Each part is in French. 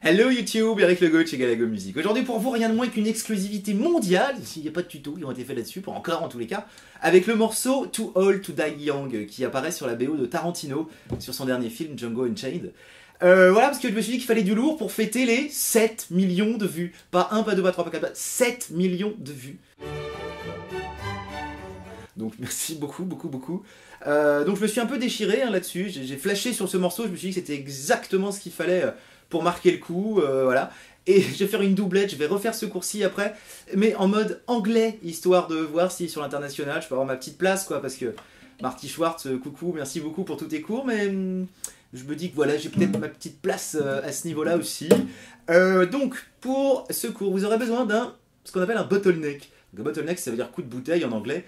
Hello YouTube, Eric Legault chez Galago Music. Aujourd'hui pour vous, rien de moins qu'une exclusivité mondiale, s'il n'y a pas de tuto qui ont été faits là-dessus, pour encore en tous les cas, avec le morceau Too Old to Die Young, qui apparaît sur la BO de Tarantino, sur son dernier film Django Unchained. Voilà, parce que je me suis dit qu'il fallait du lourd pour fêter les 7 millions de vues. Pas 1, pas 2, pas 3, pas 4, pas 7 millions de vues. Donc merci beaucoup. Donc je me suis un peu déchiré là-dessus, j'ai flashé sur ce morceau, je me suis dit que c'était exactement ce qu'il fallait pour marquer le coup, voilà. Et je vais faire une doublette, je vais refaire ce cours-ci après, mais en mode anglais, histoire de voir si sur l'international je peux avoir ma petite place, quoi, parce que Marty Schwartz, coucou, merci beaucoup pour tous tes cours, mais je me dis que voilà, j'ai peut-être ma petite place à ce niveau-là aussi. Donc, pour ce cours, vous aurez besoin d'un, ce qu'on appelle un bottleneck. Donc, un bottleneck, ça veut dire coup de bouteille en anglais.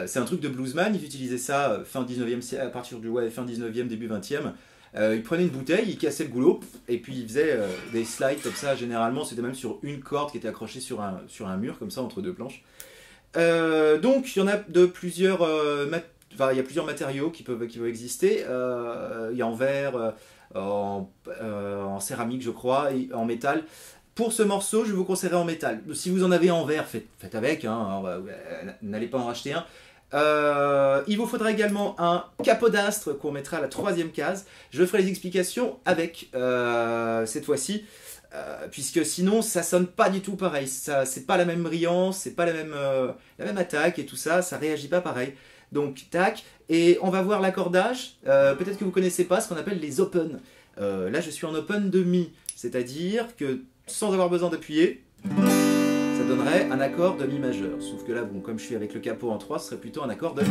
C'est un truc de bluesman, ils utilisaient ça fin 19e, à partir du fin 19e, début 20e. Ils prenaient une bouteille, ils cassaient le goulot, et puis ils faisaient des slides comme ça, généralement c'était même sur une corde qui était accrochée sur un mur, comme ça, entre deux planches. Donc il y en a de plusieurs, il y a plusieurs matériaux qui peuvent exister. Il y a en verre, en céramique je crois, et en métal. Pour ce morceau, je vous conseillerais en métal. Si vous en avez en verre, faites avec, hein, n'allez pas en racheter un. Il vous faudra également un capot d'astre qu'on mettra à la 3e case. Je ferai les explications avec cette fois-ci, puisque sinon ça sonne pas du tout pareil. C'est pas la même brillance, c'est pas la même attaque et tout ça, ça réagit pas pareil. Donc tac, et on va voir l'accordage. Peut-être que vous connaissez pas ce qu'on appelle les open. Là je suis en open de mi, c'est-à-dire que sans avoir besoin d'appuyer, ça donnerait un accord de mi majeur. Sauf que là, bon, comme je suis avec le capot en 3, ce serait plutôt un accord de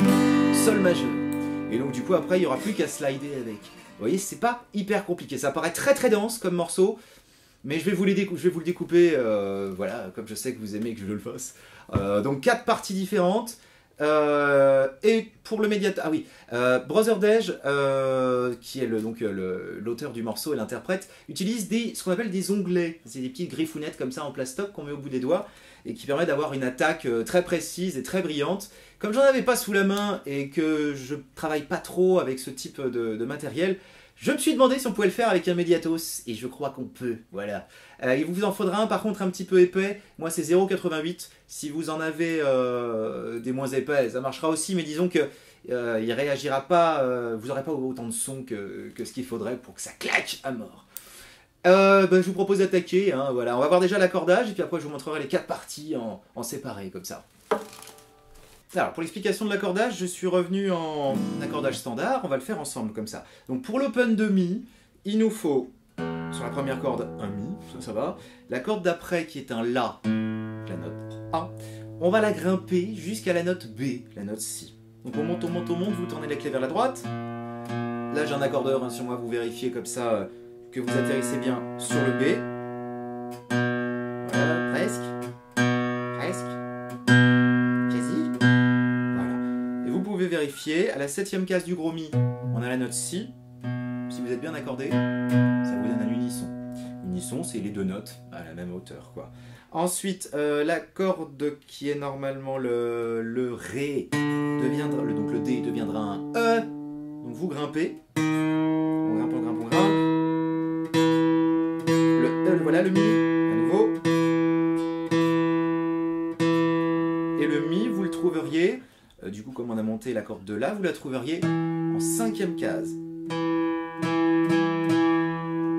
sol majeur. Et donc du coup après, il n'y aura plus qu'à slider avec. Vous voyez, c'est pas hyper compliqué. Ça paraît très dense comme morceau, mais je vais vous le découper, voilà, comme je sais que vous aimez que je le fasse. Donc 4 parties différentes. Et pour le médiateur, ah oui, Brother Dej, qui est l'auteur du morceau et l'interprète, utilise ce qu'on appelle des onglets. C'est des petites griffounettes comme ça en plastoc qu'on met au bout des doigts et qui permet d'avoir une attaque très précise et très brillante. Comme j'en avais pas sous la main et que je travaille pas trop avec ce type de matériel, je me suis demandé si on pouvait le faire avec un Mediatos, et je crois qu'on peut, voilà. Il vous en faudra un par contre un petit peu épais, moi c'est 0,88, si vous en avez des moins épais, ça marchera aussi, mais disons que il réagira pas, vous n'aurez pas autant de son que ce qu'il faudrait pour que ça claque à mort. Je vous propose d'attaquer, hein, voilà. On va voir déjà l'accordage, et puis après je vous montrerai les 4 parties en séparé, comme ça. Alors, pour l'explication de l'accordage, je suis revenu en accordage standard, on va le faire ensemble comme ça. Donc pour l'open de mi, il nous faut, sur la première corde, un mi, ça va. La corde d'après qui est un la, la note A, on va la grimper jusqu'à la note B, la note Si. Donc on monte, vous tournez la clé vers la droite. Là j'ai un accordeur, hein, sur moi, vous vérifiez comme ça que vous atterrissez bien sur le B. Voilà, presque. Vérifier, à la 7e case du gros mi, on a la note Si. Si vous êtes bien accordé, ça vous donne un unisson. Unisson, c'est les deux notes à la même hauteur, quoi. Ensuite, la corde qui est normalement le Ré, donc le D deviendra un E. Donc vous grimpez. On grimpe. Le E, voilà le Mi, à nouveau. Et le Mi, vous le trouveriez... Du coup, comme on a monté la corde de La, vous la trouveriez en 5e case.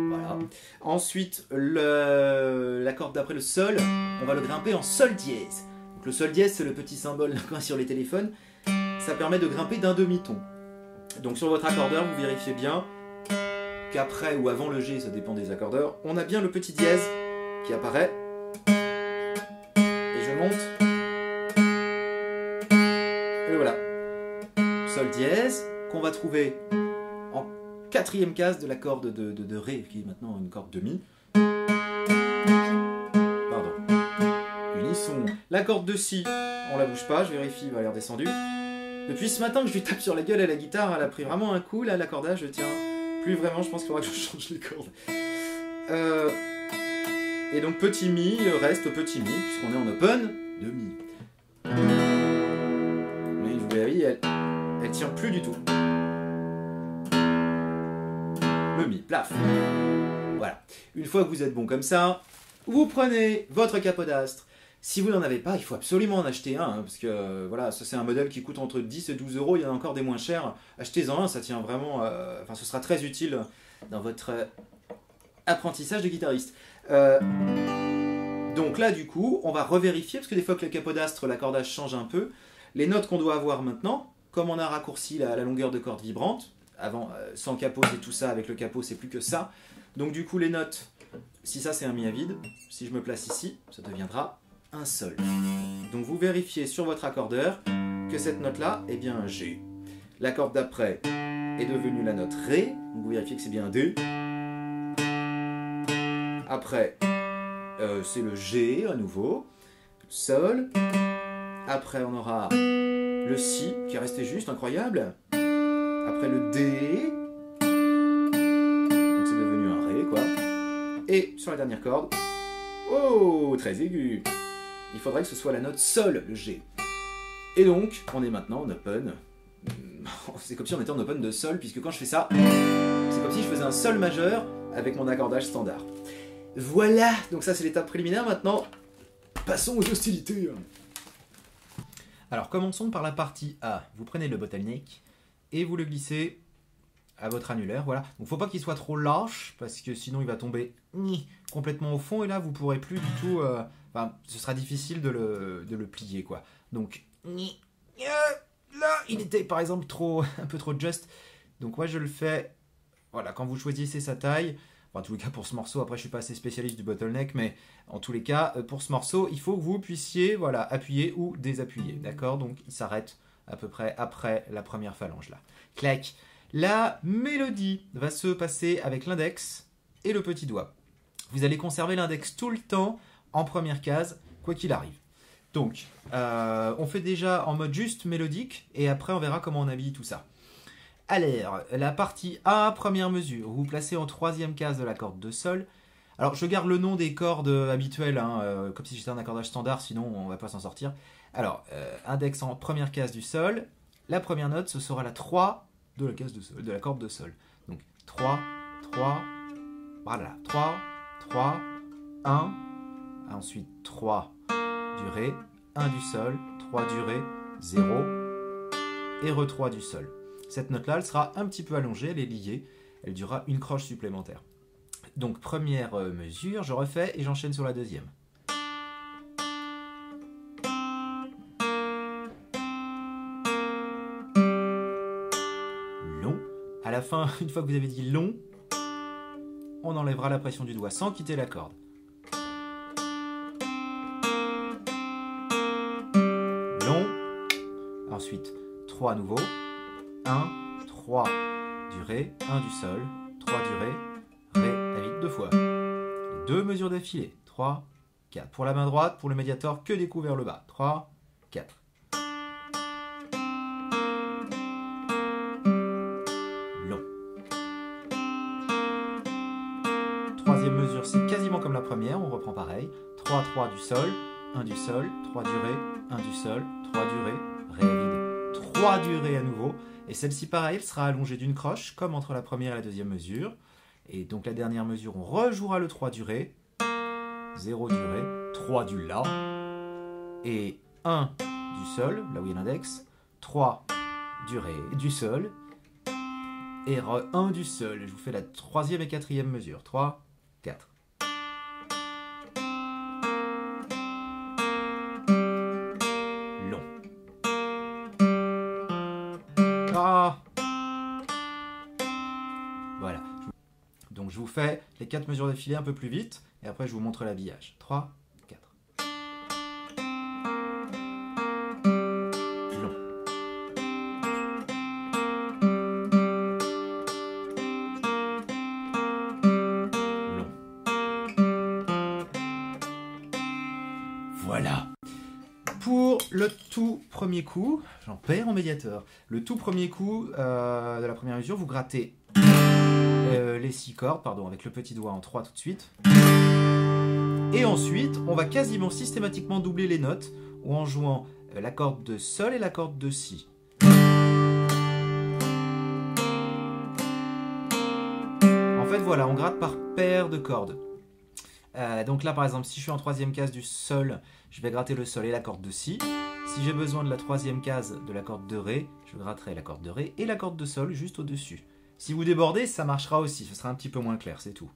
Voilà. Ensuite, la corde d'après le Sol, on va le grimper en Sol dièse. Donc, le Sol dièse, c'est le petit symbole sur les téléphones. Ça permet de grimper d'un demi-ton. Donc sur votre accordeur, vous vérifiez bien qu'après ou avant le G, ça dépend des accordeurs, on a bien le petit dièse qui apparaît. Et je monte. Et voilà, Sol dièse, qu'on va trouver en 4e case de la corde de Ré, qui est maintenant une corde de Mi. Pardon. Unisson. La corde de Si, on la bouge pas, je vérifie, elle va l'air descendue. Depuis ce matin que je lui tape sur la gueule à la guitare, elle a pris vraiment un coup, là, l'accordage, je tiens plus vraiment, je pense qu'il faudra que je change les cordes. Et donc petit Mi reste petit Mi, puisqu'on est en open de Mi. Elle tient plus du tout. Le Mi, plaf. voilà. Une fois que vous êtes bon comme ça, vous prenez votre capodastre. Si vous n'en avez pas, il faut absolument en acheter un, hein, parce que voilà, ça c'est un modèle qui coûte entre 10 et 12 euros, il y en a encore des moins chers. Achetez-en un, ça tient vraiment, enfin ce sera très utile dans votre apprentissage de guitariste. Donc là du coup, on va revérifier, parce que des fois que le capodastre, l'accordage change un peu, les notes qu'on doit avoir maintenant, comme on a raccourci la longueur de corde vibrante, avant sans capot c'est tout ça, avec le capot c'est plus que ça, donc du coup les notes, si ça c'est un mi à vide, si je me place ici, ça deviendra un sol. Donc vous vérifiez sur votre accordeur que cette note-là est bien un G. La corde d'après est devenue la note Ré, donc vous vérifiez que c'est bien un D. Après, c'est le G à nouveau, Sol. Après on aura le Si qui est resté juste, incroyable. Après le D. Donc c'est devenu un Ré quoi. Et sur la dernière corde, oh, très aigu. Il faudrait que ce soit la note Sol, le G. Et donc, on est maintenant en open. C'est comme si on était en open de Sol, puisque quand je fais ça, c'est comme si je faisais un Sol majeur avec mon accordage standard. Voilà, donc ça c'est l'étape préliminaire. Maintenant, passons aux hostilités. Alors, commençons par la partie A. Vous prenez le bottleneck et vous le glissez à votre annulaire, voilà. Donc faut pas qu'il soit trop lâche, parce que sinon il va tomber complètement au fond, et là vous pourrez plus du tout... Enfin, ce sera difficile de le plier, quoi. Donc, là, il était par exemple un peu trop just. Donc moi je le fais, voilà, quand vous choisissez sa taille, enfin en tous les cas pour ce morceau, après je suis pas assez spécialiste du bottleneck, mais en tous les cas, pour ce morceau, il faut que vous puissiez, voilà, appuyer ou désappuyer, d'accord? Donc il s'arrête à peu près après la première phalange, là. Clac. La mélodie va se passer avec l'index et le petit doigt. Vous allez conserver l'index tout le temps en première case, quoi qu'il arrive. Donc, on fait déjà en mode juste mélodique, et après on verra comment on habille tout ça. Alors, la partie A, première mesure, vous placez en troisième case de la corde de Sol. Alors, je garde le nom des cordes habituelles, hein, comme si j'étais un accordage standard, sinon on ne va pas s'en sortir. Alors, index en première case du Sol. La première note, ce sera la 3 de la case de Sol, de la corde de Sol. Donc, 3, 3, voilà, 3, 3, 1, ensuite 3 du Ré, 1 du Sol, 3 du Ré, 0, et Re3 du Sol. Cette note-là, elle sera un petit peu allongée, elle est liée, elle durera une croche supplémentaire. Donc, première mesure, je refais et j'enchaîne sur la deuxième. Long. À la fin, une fois que vous avez dit long, on enlèvera la pression du doigt sans quitter la corde. Long. Ensuite, 3 à nouveau. 1, 3 du Ré, 1 du Sol, 3 du Ré, Ré, vite 2 fois. Les 2 mesures d'affilée. 3, 4. Pour la main droite, pour le médiator, que des coups vers le bas. 3, 4. Long. Troisième mesure, c'est quasiment comme la première, on reprend pareil. 3, 3 du Sol, 1 du Sol, 3 du Ré, 1 du Sol, 3 du Ré, Ré vide. 3 du Ré à nouveau. Et celle-ci, pareil, elle sera allongée d'une croche, comme entre la première et la deuxième mesure. Et donc la dernière mesure, on rejouera le 3 du Ré, 0 du Ré, 3 du La, et 1 du Sol, là où il y a l'index, 3 du Ré, du Sol, et 1 du Sol. Je vous fais la troisième et quatrième mesure. 3, 4. Voilà. Donc je vous fais les 4 mesures d'affilée un peu plus vite, et après je vous montre l'habillage. 3, 4. Long. Long. Voilà. Pour le tout premier coup, j'en perds en médiateur. Le tout premier coup de la première mesure, vous grattez les 6 cordes, pardon, avec le petit doigt en 3 tout de suite. Et ensuite, on va quasiment systématiquement doubler les notes en jouant la corde de Sol et la corde de Si. En fait, voilà, on gratte par paire de cordes. Donc là, par exemple, si je suis en troisième case du sol, je vais gratter le sol et la corde de si. Si j'ai besoin de la troisième case de la corde de ré, je gratterai la corde de ré et la corde de sol juste au-dessus. Si vous débordez, ça marchera aussi, ce sera un petit peu moins clair, c'est tout.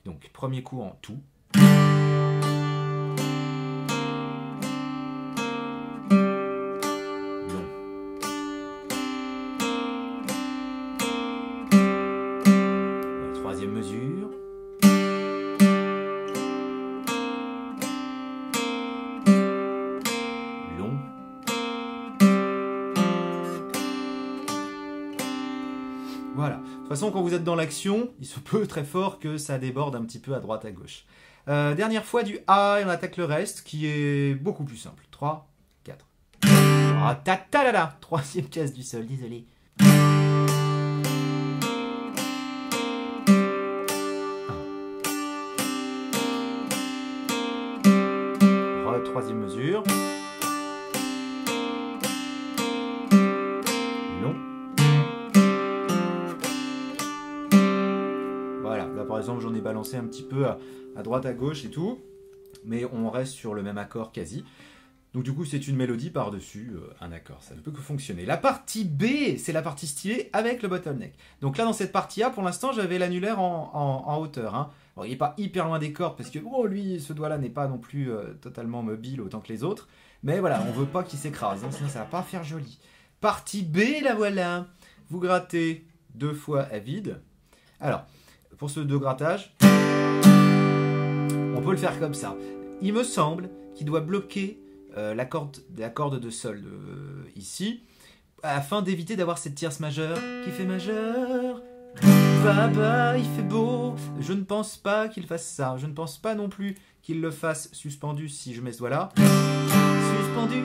Donc, premier coup en tout. Troisième mesure. Long. Voilà. De toute façon, quand vous êtes dans l'action, il se peut très fort que ça déborde un petit peu à droite, à gauche. Dernière fois du A et on attaque le reste, qui est beaucoup plus simple. 3, 4. Ah, ta ta la la. Troisième case du sol, désolé. Troisième mesure. Long. Voilà, là par exemple j'en ai balancé un petit peu à droite à gauche et tout, mais on reste sur le même accord quasi. Donc du coup c'est une mélodie par-dessus un accord, ça ne peut que fonctionner. La partie B, c'est la partie stylée avec le bottleneck. Donc là dans cette partie A, pour l'instant j'avais l'annulaire en hauteur. Hein. Bon, il n'est pas hyper loin des cordes parce que oh, lui, ce doigt-là n'est pas non plus totalement mobile autant que les autres. Mais voilà, on ne veut pas qu'il s'écrase, hein, sinon ça ne va pas faire joli. Partie B, la voilà. Vous grattez 2 fois à vide. Alors, pour ce 2 grattages, on peut le faire comme ça. Il me semble qu'il doit bloquer la corde de sol ici, afin d'éviter d'avoir cette tierce majeure qui fait majeur. Baba, il fait beau. Je ne pense pas qu'il fasse ça. Je ne pense pas non plus qu'il le fasse suspendu si je mets ce doigt-là. Suspendu.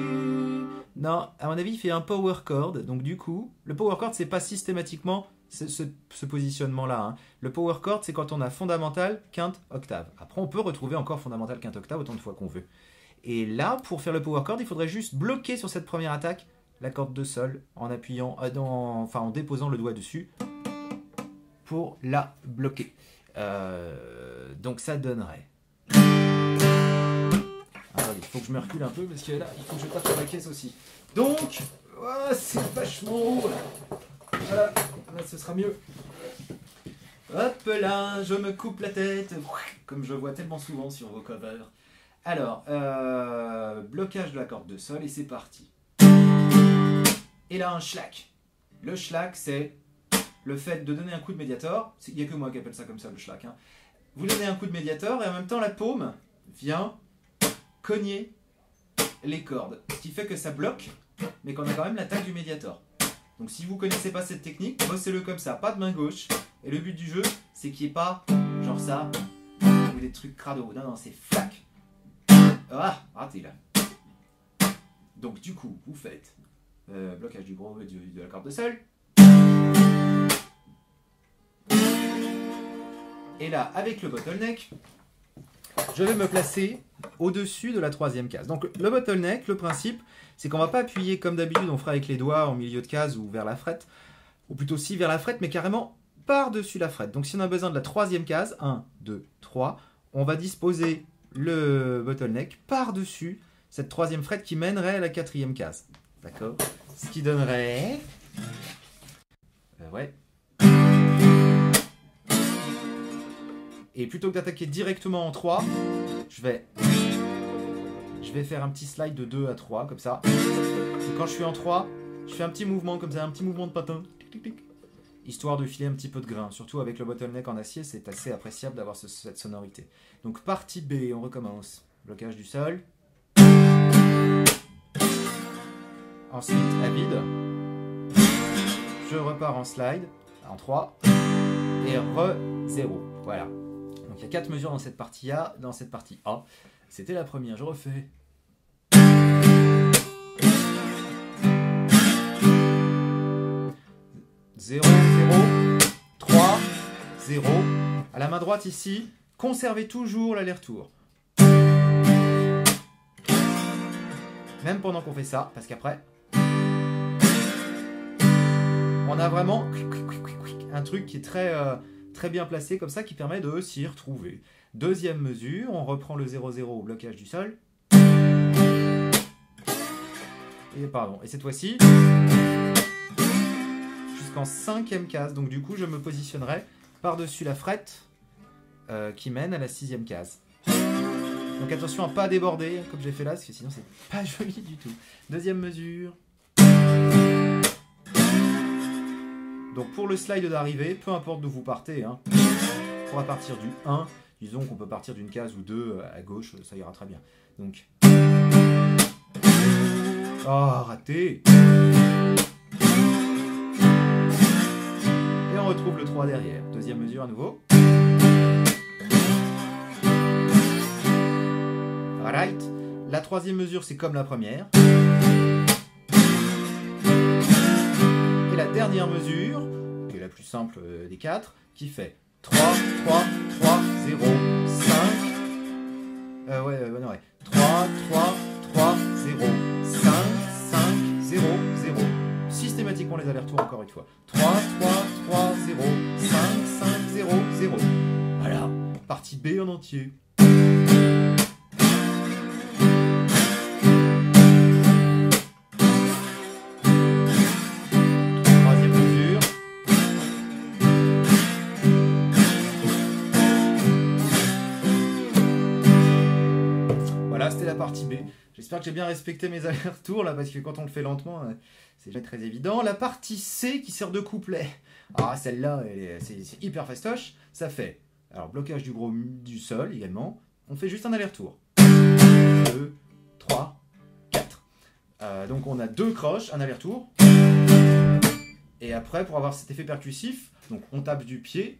Non, à mon avis, il fait un power chord. Donc du coup, le power chord, c'est pas systématiquement ce positionnement-là. Hein. Le power chord, c'est quand on a fondamental, quinte, octave. Après, on peut retrouver encore fondamental, quinte, octave autant de fois qu'on veut. Et là, pour faire le power chord, il faudrait juste bloquer sur cette première attaque la corde de sol en appuyant, en déposant le doigt dessus. Pour la bloquer. Donc ça donnerait. Alors, il faut que je me recule un peu parce que là, il faut que je tape sur la caisse aussi. Donc, oh, c'est vachement haut. Voilà, là, ce sera mieux. Hop là, je me coupe la tête, comme je vois tellement souvent sur vos covers. Alors, blocage de la corde de sol et c'est parti. Et là, un schlag. Le schlag, c'est le fait de donner un coup de médiator, il n'y a que moi qui appelle ça comme ça le schlag. Hein. Vous donnez un coup de médiator et en même temps la paume vient cogner les cordes. Ce qui fait que ça bloque, mais qu'on a quand même l'attaque du médiator. Donc si vous ne connaissez pas cette technique, bossez-le comme ça, pas de main gauche. Et le but du jeu, c'est qu'il n'y ait pas genre ça, ou des trucs crado. Non, non, c'est flac. Ah, raté là. Donc du coup, vous faites blocage du gros de la corde de sol. Et là, avec le bottleneck, je vais me placer au-dessus de la troisième case. Donc le bottleneck, le principe, c'est qu'on ne va pas appuyer comme d'habitude, on fera avec les doigts en milieu de case ou vers la frette, ou plutôt si vers la frette, mais carrément par-dessus la frette. Donc si on a besoin de la troisième case, 1, 2, 3, on va disposer le bottleneck par-dessus cette troisième frette qui mènerait à la quatrième case. D'accord? Ce qui donnerait... ouais. Et plutôt que d'attaquer directement en 3, je vais faire un petit slide de 2 à 3, comme ça. Et quand je suis en 3, je fais un petit mouvement comme ça, un petit mouvement de patin. Histoire de filer un petit peu de grain. Surtout avec le bottleneck en acier, c'est assez appréciable d'avoir cette sonorité. Donc partie B, on recommence. Blocage du sol. Ensuite, à vide. Je repars en slide, en 3. Et re-0. Voilà. Donc il y a 4 mesures dans cette partie A. Dans cette partie A, c'était la première. Je refais. 0, 0, 3, 0. À la main droite ici, conservez toujours l'aller-retour. Même pendant qu'on fait ça, parce qu'après, on a vraiment un truc qui est très très bien placé comme ça qui permet de s'y retrouver. Deuxième mesure, on reprend le 0-0 au blocage du sol. Et cette fois-ci, jusqu'en 5e case. Donc du coup, je me positionnerai par-dessus la frette qui mène à la 6e case. Donc attention à ne pas déborder, comme j'ai fait là, parce que sinon c'est pas joli du tout. Deuxième mesure. Donc pour le slide d'arrivée, peu importe d'où vous partez, hein, on pourra partir du 1. Disons qu'on peut partir d'une case ou deux à gauche, ça ira très bien. Donc... Oh, raté! Et on retrouve le 3 derrière. Deuxième mesure à nouveau. Alright. La troisième mesure, c'est comme la première. Et la dernière mesure, qui est la plus simple des 4, qui fait 3, 3, 3, 0, 5. 3, 3, 3, 0, 5, 5, 0, 0. Systématiquement les allers-retours encore une fois. 3, 3, 3, 0, 5, 5, 0, 0. Voilà. Partie B en entier. C'était la partie B. J'espère que j'ai bien respecté mes allers-retours là, parce que quand on le fait lentement, c'est jamais très évident. La partie C qui sert de couplet. Ah, celle-là, c'est hyper fastoche. Ça fait, alors blocage du gros du sol également. On fait juste un aller-retour. 2, 3, 4. Donc on a 2 croches, un aller-retour. Et après, pour avoir cet effet percussif, donc on tape du pied.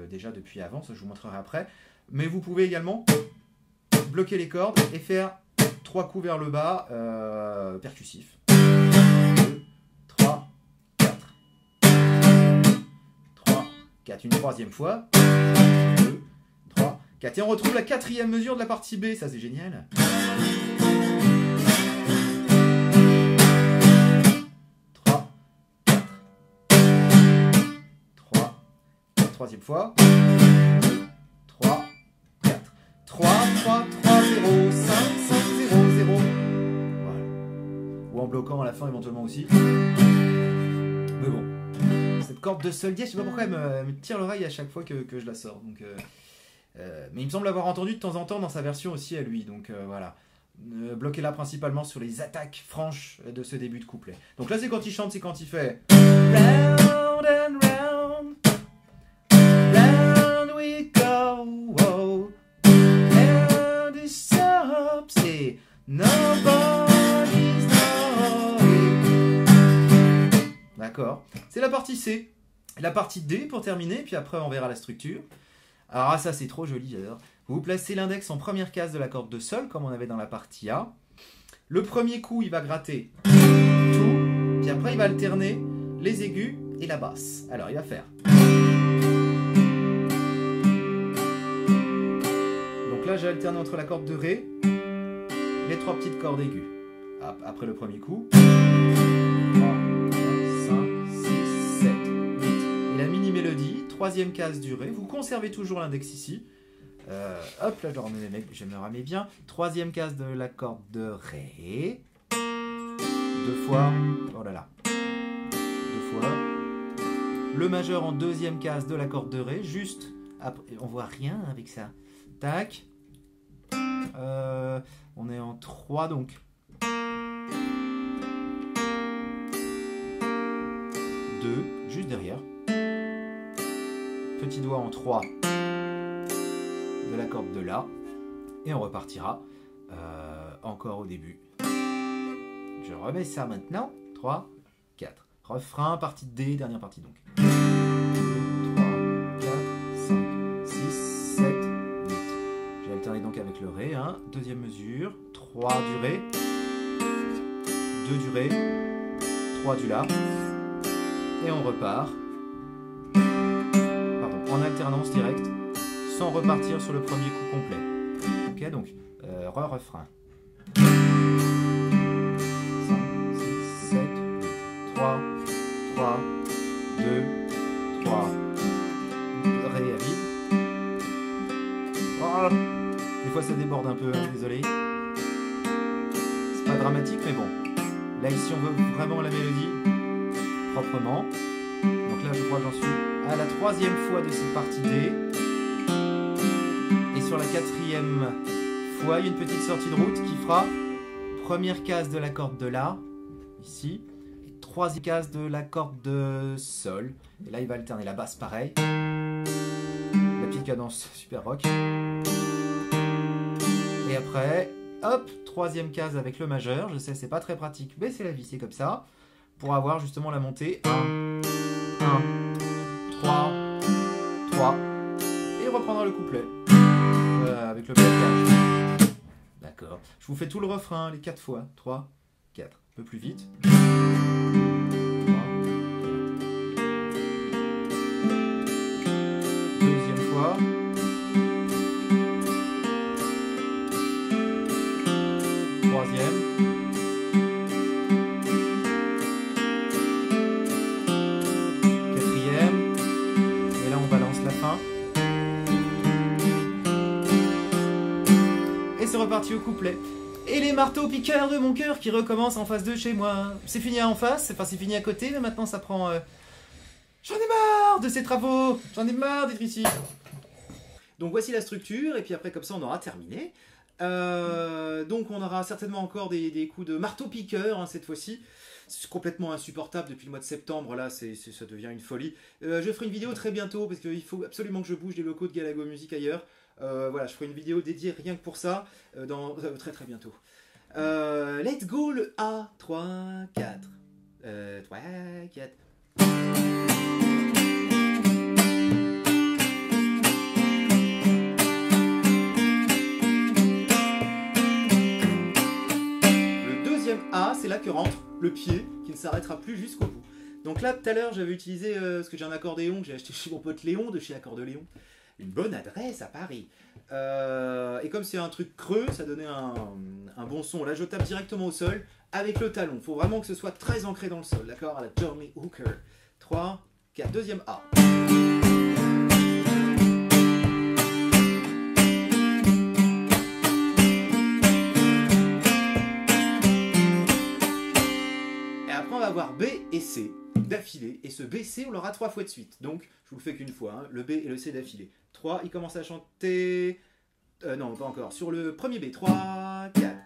Déjà depuis avant, ça je vous montrerai après. Mais vous pouvez également bloquer les cordes et faire 3 coups vers le bas percussifs. 2, 3, 4. 3, 4. Une troisième fois. 2, 3, 4. Et on retrouve la 4e mesure de la partie B. Ça, c'est génial. 3, 4. 3, 4. Troisième fois. 3, 4. 3, 3, 3, 0, 5, 5, 0, 0. Voilà. Ou en bloquant à la fin éventuellement aussi. Mais bon. Cette corde de sol dièse, je sais pas pourquoi elle me tire l'oreille à chaque fois que je la sors. Donc, mais il me semble l'avoir entendu de temps en temps dans sa version aussi à lui. Donc voilà. Bloquez-la principalement sur les attaques franches de ce début de couplet. Donc là c'est quand il chante, c'est quand il fait round and round, round we go, oh, and it stops, et nobody's knowing. D'accord. C'est la partie C. La partie D pour terminer, puis après on verra la structure. Alors ça c'est trop joli, j'adore. Vous placez l'index en première case de la corde de sol, comme on avait dans la partie A. Le premier coup, il va gratter tout, puis après il va alterner les aigus et la basse. Alors il va faire. Donc là j'ai alterné entre la corde de Ré, les 3 petites cordes aiguës. Après le premier coup. 3, 4, 5, 6, 7, 8. Et la mini-mélodie, 3e case du Ré. Vous conservez toujours l'index ici. Hop, là je me remets bien. 3e case de la corde de Ré. 2 fois. Oh là là. 2 fois. Le majeur en 2e case de la corde de Ré. Juste après. On voit rien avec ça. Tac. On est en 3 donc. 2. Juste derrière. Petit doigt en 3. De la corde de La, et on repartira encore au début. Je remets ça maintenant. 3, 4. Refrain, partie D, dernière partie donc. 2, 3, 4, 5, 6, 7, 8. J'ai alterné donc avec le Ré. Hein. Deuxième mesure. 3 du Ré. 2 du Ré. 3 du La. Et on repart. Pardon, en alternance directe. Sans repartir sur le premier coup complet. Ok, donc, refrain. 5, 6, 7, 8, 3, 3, 2, 3, 2, fois ça déborde un peu, hein, désolé. C'est pas dramatique, mais bon. Là, ici, on veut vraiment la mélodie proprement. Donc là, je crois que j'en suis à la 3e fois de cette partie D. Et sur la 4e fois, il y a une petite sortie de route qui fera première case de la corde de La, ici, et 3e case de la corde de Sol. Et là, il va alterner la basse, pareil. La petite cadence super rock. Et après, hop, 3e case avec le majeur. Je sais, c'est pas très pratique, mais c'est la vie, c'est comme ça. Pour avoir justement la montée 1, 3, 3. Et reprendra le couplet avec le plaquage. D'accord. Je vous fais tout le refrain, les 4 fois. 3, 4. Un peu plus vite. 3, 4. Deuxième fois. Troisième. Quatrième. Et là, on balance la fin. Et c'est reparti au couplet. Et les marteaux piqueurs de mon cœur qui recommencent en face de chez moi. C'est fini en face, enfin c'est fini à côté, mais maintenant ça prend... J'en ai marre de ces travaux. J'en ai marre d'être ici. Donc voici la structure, et puis après comme ça on aura terminé. Donc on aura certainement encore des coups de marteau-piqueur hein, cette fois-ci. C'est complètement insupportable depuis le mois de septembre, là ça devient une folie. Je ferai une vidéo très bientôt parce qu'il faut absolument que je bouge les locaux de Galago Music ailleurs. Voilà, je ferai une vidéo dédiée rien que pour ça très très bientôt. Let's go le A, 3, 4. 3, 4. A, c'est là que rentre le pied qui ne s'arrêtera plus jusqu'au bout. Donc là, tout à l'heure, j'avais utilisé ce que j'ai un accordéon que j'ai acheté chez mon pote Léon de chez Accordeléon. Une bonne adresse à Paris. Et comme c'est un truc creux, ça donnait un bon son. Là, je tape directement au sol avec le talon. Il faut vraiment que ce soit très ancré dans le sol, d'accord? À la Johnny Hooker. 3, 4, deuxième A. Avoir B et C d'affilée, et ce B, C, on l'aura 3 fois de suite. Donc, je vous le fais qu'une fois, hein, le B et le C d'affilée. 3, il commence à chanter... non, pas encore. Sur le premier B, 3, 4.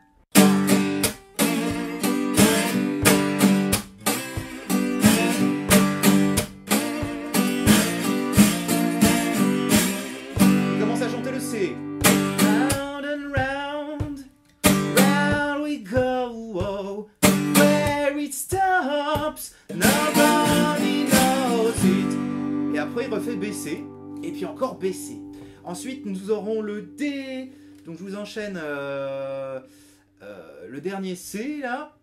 Il commence à chanter le C. Round and round, round we go. It stops, nobody knows it. Et après il refait BC, et puis encore BC. Ensuite nous aurons le D, donc je vous enchaîne le dernier C là,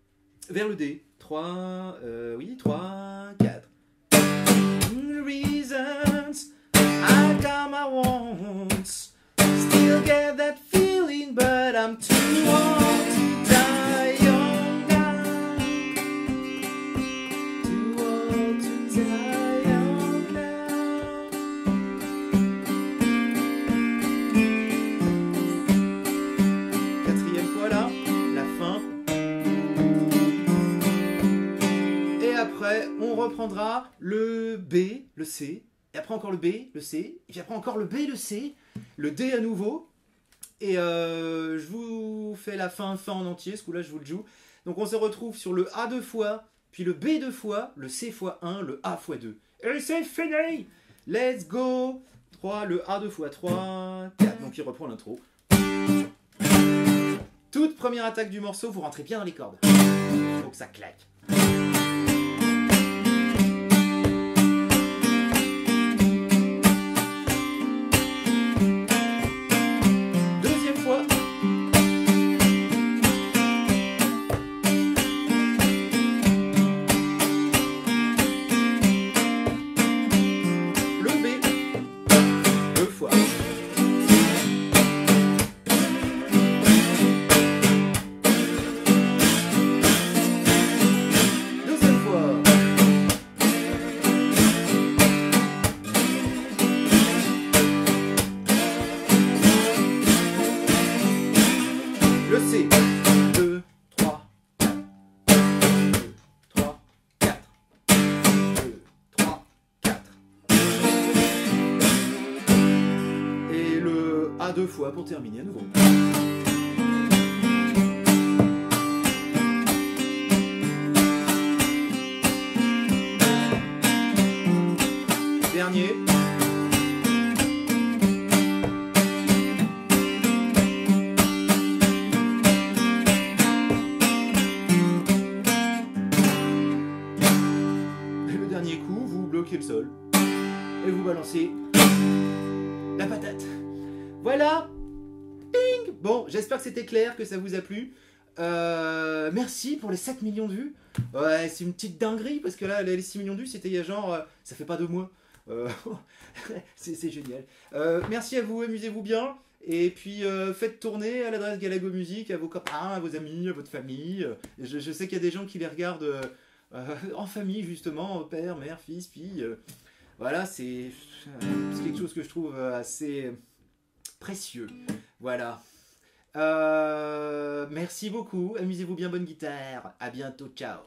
vers le D. 3, 4. Reasons I got my wants, still get that feeling but I'm too old to die young. On reprendra le B, le C, et après encore le B, le C, et puis après encore le B, le C, le D à nouveau, et je vous fais la fin en entier, ce coup-là je vous le joue. Donc on se retrouve sur le A 2 fois, puis le B 2 fois, le C fois 1, le A fois 2. Et c'est fini! Let's go! 3, le A 2 fois 3, 4, donc il reprend l'intro. Toute première attaque du morceau, vous rentrez bien dans les cordes. Faut que ça claque. Voilà, 2 fois pour terminer à nouveau. Dernier. Et le dernier coup, vous bloquez le sol. Et vous balancez la patate. Voilà. Ping. Bon, j'espère que c'était clair, que ça vous a plu. Merci pour les 7 millions de vues. Ouais, c'est une petite dinguerie parce que là, les 6 millions de vues, c'était il y a genre... ça fait pas 2 mois. C'est génial. Merci à vous, amusez-vous bien. Et puis faites tourner à l'adresse Galago Music à vos copains, à vos amis, à votre famille. Je sais qu'il y a des gens qui les regardent en famille, justement, père, mère, fils, fille. Voilà, c'est quelque chose que je trouve assez précieux. Voilà. Merci beaucoup, amusez-vous bien, bonne guitare. À bientôt, ciao.